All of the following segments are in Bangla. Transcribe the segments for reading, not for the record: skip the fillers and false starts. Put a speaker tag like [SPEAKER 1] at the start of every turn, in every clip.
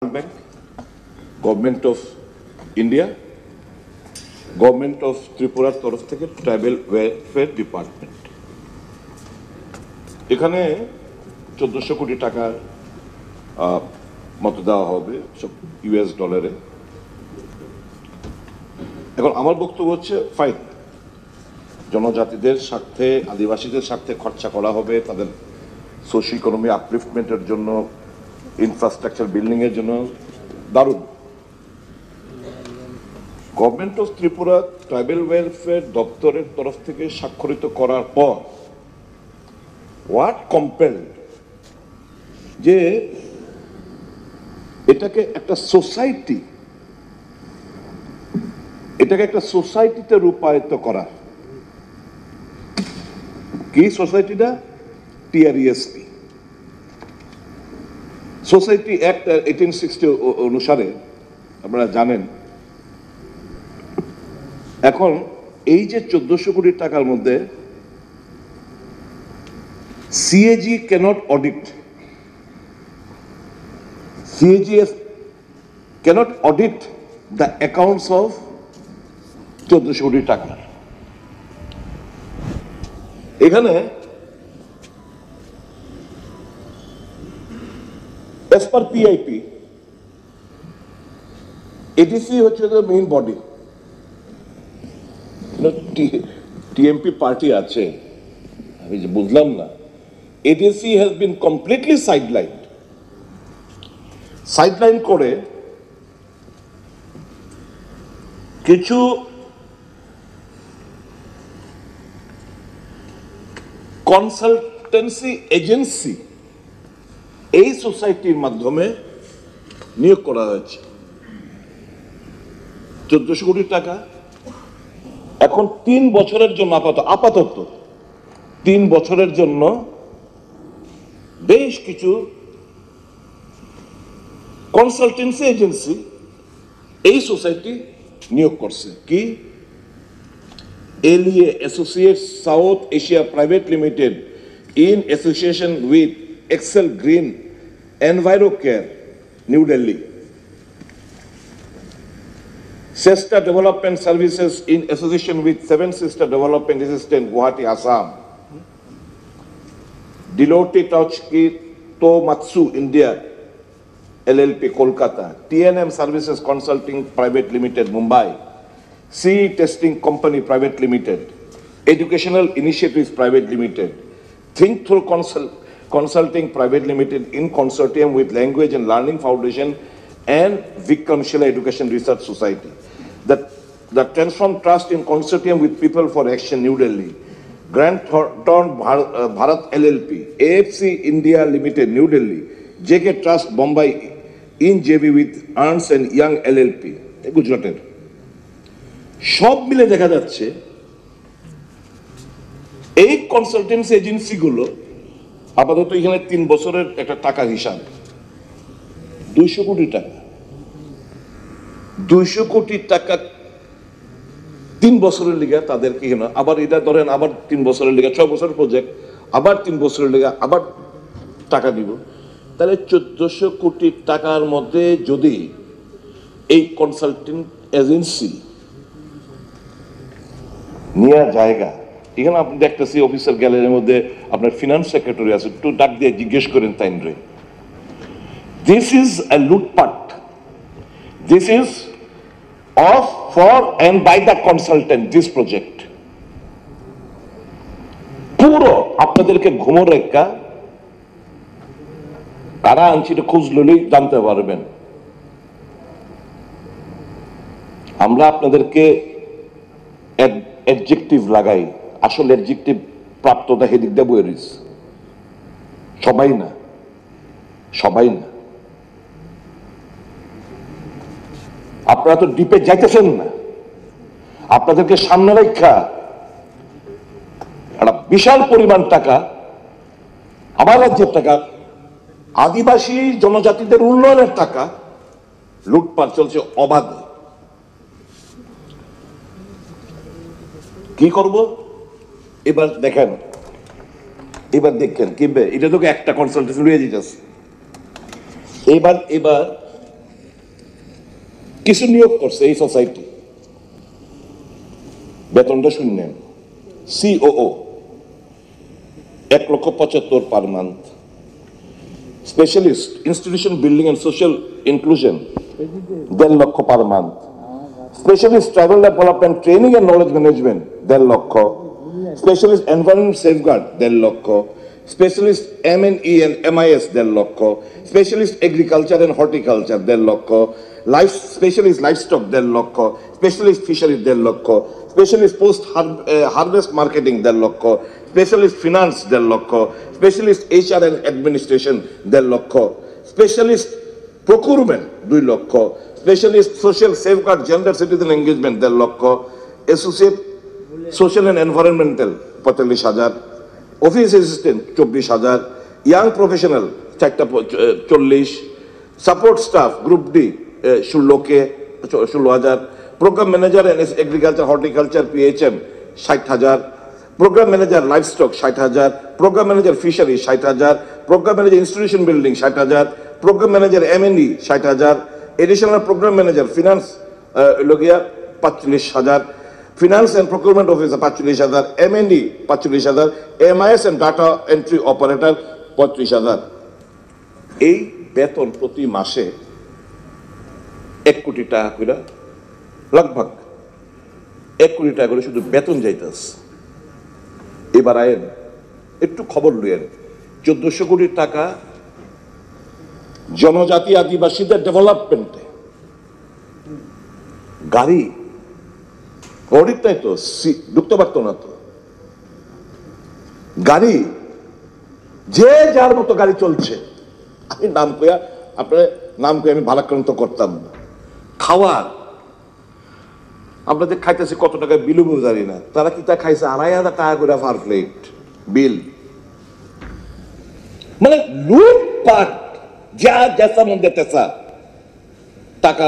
[SPEAKER 1] Bank, Government of India, Government of Tripura তরফ থেকে ট্রাইবাল ওয়েলফেয়ার ডিপার্টমেন্ট। এখানে 1400 কোটি টাকার মতো দেওয়া হবে সব ইউএস ডলারে। এখন আমার বক্তব্য হচ্ছে ফাইন, জনজাতিদের স্বার্থে, আদিবাসীদের স্বার্থে খরচা করা হবে, তাদের সোশ্যাল ইকোনমি আপলিফটমেন্টের জন্য, ইনফ্রাস্ট্রাকচার বিল্ডিং এর জন্য দারুণ। Government of Tripura tribal welfare দপ্তরের তরফ থেকে স্বাক্ষরিত করার পর হোয়াট কম্পেলড যে এটাকে একটা সোসাইটিতে রূপায়িত করা। কি সোসাইটিটা? টিআরইএসপি সোসাইটি অ্যাক্ট 1860 অনুসারে আপনারা জানেন। এখন এই যে 1400 কোটি টাকার মধ্যে CAG can't audit, CAG's can't audit the accounts of 1400 কোটি টাকা। এখানে as per PIP, ADC হচ্ছে the main body. TMP party আছে, আমি যে বুঝলাম না। ADC has been completely sidelined করে কিছু কনসালটেন্সি এজেন্সি এই সোসাইটির মাধ্যমে নিয়োগ করা হয়েছে। 1400 কোটি টাকা এখন 3 বছরের জন্য আপাতত 3 বছরের জন্য বেশ কিছু কনসালটেন্সি এজেন্সি এই সোসাইটি নিয়োগ করছে। কি? LEA associates south Asia private limited in association with Excel Green EnviroCare, New Delhi. Sesta Development Services in association with Seven Sister Development Assistant, Guwahati, Assam. Deloitte Touchki Tomatsu India LLP, Kolkata. TNM Services Consulting Private Limited, Mumbai. CE Testing Company Private Limited. Educational Initiatives Private Limited. Think Through Consulting Private Limited in consortium with Language and Learning Foundation and Vikram Shila Education Research Society. The Transform Trust in consortium with People for Action, New Delhi. Grant Thornton Bharat LLP, AFC India Limited, New Delhi. JK Trust Bombay in JV with Ernst and Young LLP, গুজরাটের। সব মিলে দেখা যাচ্ছে এই কনসালটেন্সি এজেন্সিগুলো আপাতত এখানে 3 বছরের একটা টাকার হিসাব 200 কোটি টাকা। 200 কোটি টাকা 3 বছরের লিগে তাদেরকে এখানে আবার এটা ধরেন আবার 3 বছরের লিগে 6 বছরের প্রজেক্ট, আবার 3 বছরের লিগে আবার টাকা দিব। তাহলে 1400 কোটি টাকার মধ্যে যদি এই কনসালটিং এজেন্সি নেওয়া জায়গা, এখানে আপনি দেখতেছি অফিসার গ্যালারির মধ্যে আপনার ফিনান্স সেক্রেটারি আছে, একটু ডাক দিয়ে জিজ্ঞেস করেন তাই রে। দিস ইজ এ লুটপাট, this is of for and by the consultant this project. পুরো আপনাদেরকে ঘুমো রেখা কারা আনছি এটা খোঁজ লইলেই জানতে পারবেন। আমরা আপনাদেরকে অ্যাডজেক্টিভ লাগাই, আসলে অ্যাডজেক্টিভ প্রাপ্ততা হেদিক দিয়ে বয়ে রয়েছে। সবাই না। আপনারা তো ডিপে যাইতেছেন না। আপনাদেরকে সামনে রেখা একটা বিশাল পরিমাণ টাকা, আমার রাজ্যের টাকা, আদিবাসী জনজাতিদের উন্নয়নের টাকা লুটপাট চলছে অবাধে। কি করব? এবার দেখেন কিনবে এটা তোকে একটা কনসালটেন্সি লইয়ে দিতেছে। এবার কিছু নিয়োগ করছে এই সোসাইটি, বেতনটা শুনলেন, COO 1,75,000 per month, specialist institution building and social inclusion 1.5 lakh per month, specialist tribal development training and knowledge management 1.5 lakh, specialist environment safeguard 1.5 lakh, specialist MNE and MIS 1.5 lakh, specialist agriculture and horticulture 1.5 lakh, specialist livestock 1.5 lakh, specialist fishery 1.5 lakh, specialist post harvest marketing 1.5 lakh, specialist finance 1.5 lakh, specialist HR and administration 1.5 lakh, specialist procurement 2 lakh, specialist social safeguard gender citizen engagement 1.5 lakh, associate social and environmental 45,000, office assistant 24,000, young professional 40, support staff group D 16,000, programme manager agriculture horticulture PHM 60,000, programme manager livestock 60,000, programme manager fishery 60,000, programme manager institution building 60,000, programme manager MNE 60,000, additional programme manager finance 45,000, finance and procurement officer 45,000, MNE 45,000, MIS and data entry operator 35,000। এই বেতন প্রতি মাসে 1 কোটি টাকা করে, লগভগ 1 কোটি টাকা করে শুধু বেতন যাইতেছে। এবার আয়েন একটু খবর লইয়েন, 1400 কোটি টাকা জনজাতি আদিবাসীদের ডেভেলপমেন্টে, গাড়ি অডিট নাই তো, ঢুকতে পারতো না তো, গাড়ি যে যার মতো গাড়ি চলছে। আমি নাম কইয়া আপনার নাম কইয়া আমি ভালাক্রান্ত করতাম না। খাওয়ার আমরা যে খাইতেছি কত টাকা বিলও জানি না, তারা কি তা খাইছে 2,500 টাকা করে পার প্লেট বিল। মানে লুটপাট, যা যেসা মধ্যে তেসা টাকা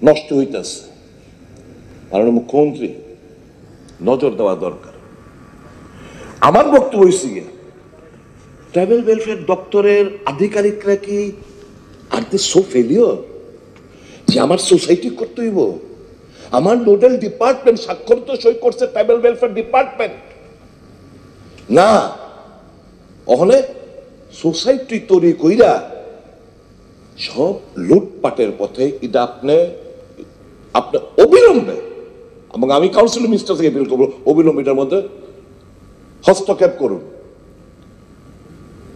[SPEAKER 1] নষ্ট হইতেছে। মাননীয় মুখ্যমন্ত্রী নজর দেওয়া দরকার। আমার বক্তব্য হয়েছে গিয়ে, ট্রাইবাল ওয়েলফেয়ার দপ্তরের আধিকারিকরা কি আর দে সো ফেলিওর যে আমার সোসাইটি করতে হইব, আমার নোডাল ডিপার্টমেন্ট স্বাক্ষর তো সই করছে ট্রাইবাল ওয়েলফেয়ার ডিপার্টমেন্ট না, ওখানে সোসাইটি তৈরি কইরা সব লুটপাটের পথে। এটা আপনি অবিলম্বে, এবং আমি কাউন্সিল মিনিস্টার থেকে বিল করবো, অবিলম্বে এটার মধ্যে হস্তক্ষেপ করুন।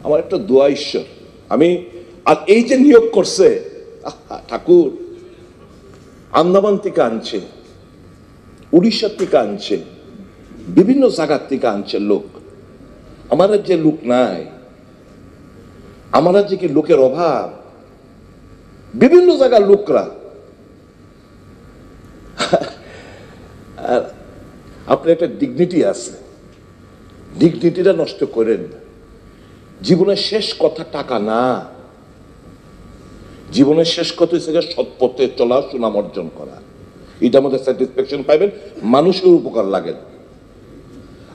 [SPEAKER 1] আমার একটা দোয়া ঈশ্বর, আমি আর এই যে নিয়োগ করছে ঠাকুর, আন্দামান থেকে আনছে, উড়িষ্যার থেকে আনছে, বিভিন্ন জায়গার থেকে আনছে লোক। আমার যে লোক নাই, আমার যে কি লোকের অভাব, বিভিন্ন জায়গার লোকরা। আর আপনার একটা ডিগনিটি আছে, ডিগনিটিটা নষ্ট করেন না। জীবনের শেষ কথা টাকা না, জীবনের শেষ কথা হচ্ছে সৎ পথে চলা, সুনাম অর্জন করা। এটা আমাদের স্যাটিসফ্যাকশন পাইবেন, মানুষের উপকার লাগে।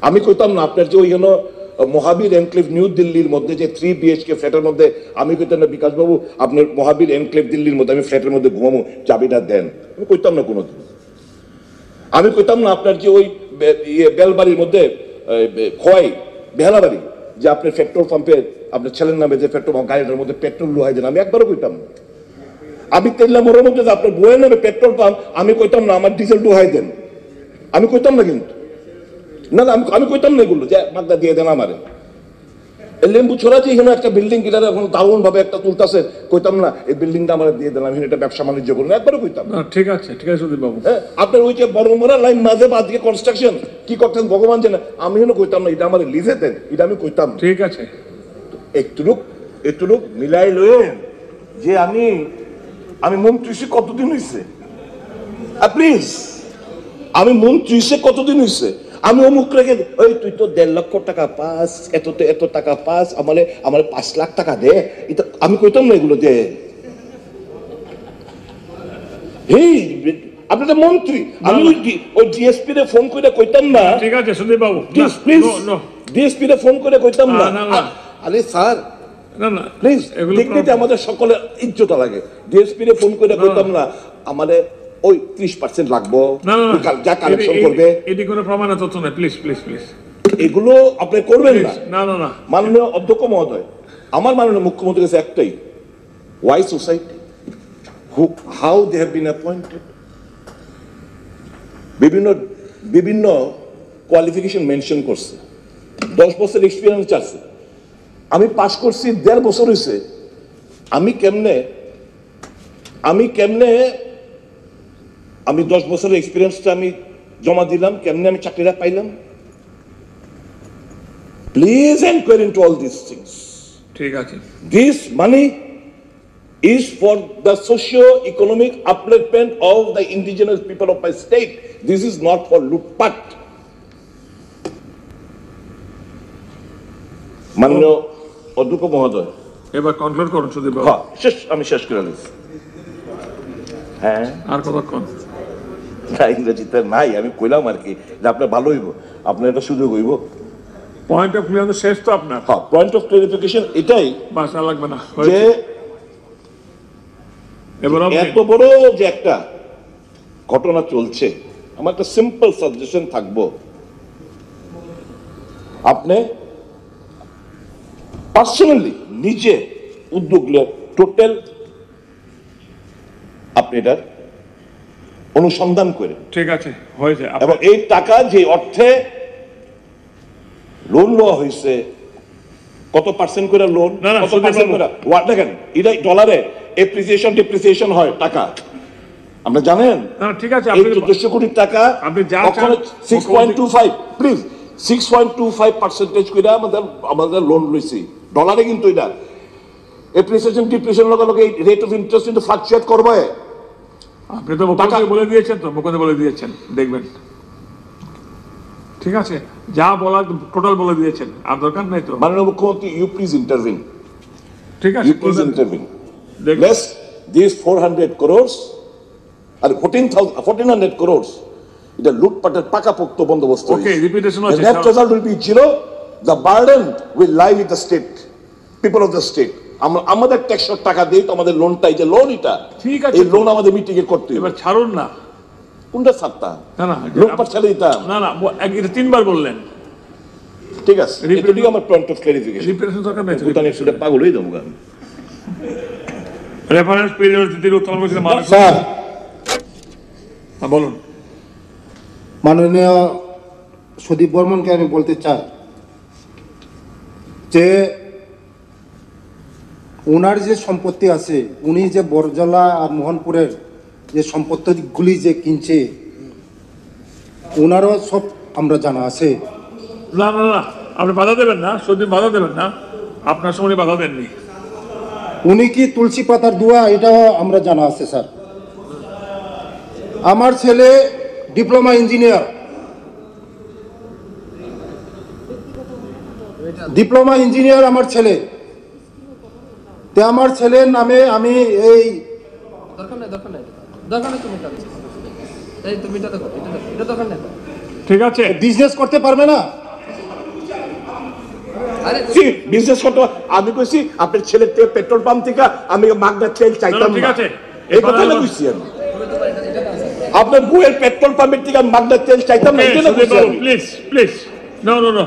[SPEAKER 1] আমি কইতাম না আপনার যে ওই মহাবীর এনক্লেভ নিউ দিল্লির মধ্যে যে 3 BHK ফ্ল্যাটের মধ্যে, আমি কইতাম না বিকাশ বাবু আপনার মহাবীর এনক্লেভ দিল্লির মধ্যে আমি ফ্ল্যাটের মধ্যে ঘুমাবো, চাবিটা দেন। আমি কইতাম না কোনোদিন। আমি কইতাম না আপনার যে ওই বেলবাড়ির মধ্যে খোয়াই বেহালাবাড়ি যে আপনার পেট্রোল পাম্পে আপনার ছেলের নামে যে পেট্রোল পাম্প, গাড়িটার মধ্যে পেট্রোল লুহাই দেন, আমি একবারও কইতাম না। আমি তেল্লা মোড়ের মধ্যে যে আপনার বইয়ের নামে পেট্রোল পাম্প, আমি কইতাম না আমার ডিজেল ডুহাই দেন, আমি কইতাম না। কিন্তু না না, আমি কইতাম না এগুলো যে মাগদা দিয়ে দেন আমারে। লেম্বু ছড়া যে এখানে একটা বিল্ডিং কিনারে এখন দারুণ ভাবে একটা তুলতেছে, কইতাম না এই বিল্ডিংটা আমার দিয়ে দেন, আমি এটা ব্যবসা বাণিজ্য করুন, একবারও কইতাম না।
[SPEAKER 2] ঠিক আছে ঠিক আছে সুদীপ বাবু।
[SPEAKER 1] হ্যাঁ, আপনার ওই যে বড়মোড়া লাইন মাঝে বাদিকে কনস্ট্রাকশন কি করতেন ভগবান জানে, আমি এখানে কইতাম না এটা আমার লিজে দেন, এটা আমি কইতাম।
[SPEAKER 2] ঠিক আছে,
[SPEAKER 1] একটু মিলাই লয়েন যে আমি মন্ত্রী কতদিন হয়েছে, প্লিজ, আমি মন্ত্রী কতদিন হয়েছে, আমি অমুক রেখে ওই তুই তো 1.5 লক্ষ টাকা পাস, এত টাকা পাস, আমার 5 লাখ টাকা দে, এটা আমি কইতাম না এগুলো দে। এই আপনাদের মন্ত্রী, আমি ওই ডিএসপি রে ফোন করে কইতাম না।
[SPEAKER 2] ঠিক আছে সুদীপ বাবু,
[SPEAKER 1] প্লিজ ডিএসপি রে ফোন করে কইতাম না, আরে স্যার
[SPEAKER 2] না না
[SPEAKER 1] প্লিজ দেখতে আমাদের সকলে ইজ্জত লাগে। ডিএসপি রে ফোন করে বলতাম না আমাদের ওই 30% লাগবো, যা কালেকশন করবে।
[SPEAKER 2] এটি কোনো প্রমাণ তথ্য না, প্লিজ প্লিজ প্লিজ
[SPEAKER 1] এগুলো আপনি করবেন না।
[SPEAKER 2] না না না,
[SPEAKER 1] মাননীয় অধ্যক্ষ মহোদয়, আমার মাননীয় মুখ্যমন্ত্রীর কাছে একটাই, why society, how they have been appointed, বিভিন্ন কোয়ালিফিকেশন মেনশন করছে, 10 বছর এক্সপিরিয়েন্স আছে। আমি পাস করছি 1.5 বছর হয়েছে। আমি কেমনে আমি 10 বছরের এক্সপিরিয়েন্সটা আমি জমা দিলাম, কেমনে আমি চাকরিটা পাইলাম? Please inquire into all these things.
[SPEAKER 2] ঠিক আছে।
[SPEAKER 1] This money is for the socio-economic upliftment of the indigenous people of my state. This is not for লুটপাট। মাননীয় অধ্যক্ষ মহোদয়,
[SPEAKER 2] এবার কনক্লুড করুন সুদীপ বাবু।
[SPEAKER 1] হ্যাঁ আমি শেষ করে দিচ্ছি। হ্যাঁ
[SPEAKER 2] আর কতক্ষণ?
[SPEAKER 1] ইংরেজিতে নাই, আমি কইলাম আর কি যে আপনার ভালো হইব, আপনার এটা সুযোগ হইব।
[SPEAKER 2] পয়েন্ট অফ ক্লিয়ার শেষ তো আপনার?
[SPEAKER 1] হ্যাঁ, পয়েন্ট অফ ক্লারিফিকেশন এটাই,
[SPEAKER 2] বাসা লাগবে না
[SPEAKER 1] যে
[SPEAKER 2] এবার
[SPEAKER 1] এত বড় যে একটা ঘটনা চলছে, আমার একটা সিম্পল সাজেশন থাকবো, আপনি পার্সোনালি নিজে উদ্যোগ নিয়ে টোটাল আপনি এটার অনুসন্ধান করে,
[SPEAKER 2] ঠিক আছে হয়েছে,
[SPEAKER 1] এবং এই টাকা যে অর্থে লোন লওয়া হয়েছে, কত পার্সেন্ট করে লোন, কত পার্সেন্ট করে দেখেন, এটা ডলারে এপ্রিসিয়েশন ডিপ্রিসিয়েশন হয় টাকা, আমরা জানেন।
[SPEAKER 2] ঠিক আছে,
[SPEAKER 1] এই 1400 কোটি টাকা
[SPEAKER 2] আপনি যা
[SPEAKER 1] 6.25 প্লিজ 6.25% করে আমাদের লোন লইছি ডলারে, কিন্তু এটা এপ্রিসিয়েশন ডিপ্রিসিয়েশন লগে রেট অফ ইন্টারেস্ট কিন্তু ফ্লাকচুয়েট করবে।
[SPEAKER 2] আপনি তো মুখ্যমন্ত্রী বলে দিয়েছেন, তো মুখ্যমন্ত্রী বলে দিয়েছেন, দেখবেন। ঠিক আছে, যা বলা টোটাল বলে দিয়েছেন, আর দরকার নাই তো।
[SPEAKER 1] মাননীয় মুখ্যমন্ত্রী, ইউ প্লিজ ইন্টারভিন,
[SPEAKER 2] ঠিক আছে,
[SPEAKER 1] you please intervene. Less these 400 crores আর 1400 crores, এটা লুটপাটের পাকাপোক্ত বন্দোবস্ত।
[SPEAKER 2] ওকে, রিপিটেশন আছে।
[SPEAKER 1] The net result will be zero. The burden will lie with the state, people of the state. আমাদের ট্যাক্সের টাকা দিয়ে তো আমাদের লোনটা, এই যে লোন, এটা
[SPEAKER 2] ঠিক আছে,
[SPEAKER 1] এই লোন আমাদের মিটিগেট করতে হবে।
[SPEAKER 2] এবার ছাড়ুন না।
[SPEAKER 1] কোনটা ছাড়তা?
[SPEAKER 2] না না,
[SPEAKER 1] লুটপাট ছেড়ে দিতাম
[SPEAKER 2] না না, এটা 3 বার বললেন।
[SPEAKER 1] ঠিক আছে, এটুকুই আমার পয়েন্ট অফ ক্লারিফিকেশন।
[SPEAKER 2] রিপিটেশন দরকার নাই,
[SPEAKER 1] ভুটানের সাথে পাগল হয়ে যাবো আমি।
[SPEAKER 2] রেফারেন্স পিরিয়ড দিতে উত্তর করেছিলেন
[SPEAKER 3] স্যার।
[SPEAKER 2] বলুন।
[SPEAKER 3] মাননীয় সুদীপ বর্মনকে আমি বলতে চাই যে ওনার যে সম্পত্তি আছে, উনি যে বরজলা আর মোহনপুরের যে সম্পত্তিগুলি যে কিনছে, ওনারও সব আমরা জানা আছে।
[SPEAKER 2] না না না, আপনি বাধা দেবেন না, সুদীপ বাধা দেবেন না, আপনার সময় বাধা দেননি।
[SPEAKER 3] উনি কি তুলসী পাতার দোয়া, এটাও আমরা জানা আছে স্যার। আমার ছেলে ডিপ্লোমা ইঞ্জিনিয়ার, আমার ছেলে। তে আমার ছেলের নামে আমি এই
[SPEAKER 2] ঠিক আছে,
[SPEAKER 3] বিজনেস করতে পারবে না।
[SPEAKER 1] বিজনেস করতে আমি কইছি আপনার ছেলের থেকে পেট্রোল পাম্প থেকে আমি মাগনা তেল চাইতাম।
[SPEAKER 2] ঠিক আছে,
[SPEAKER 1] এই কথা না কইছি আমি। আপনার বউয়ের পেট্রোল পাম্পের থেকে মাগনা তেল চাইতাম না, এটা না কইছি আমি।
[SPEAKER 2] Please please, no no no.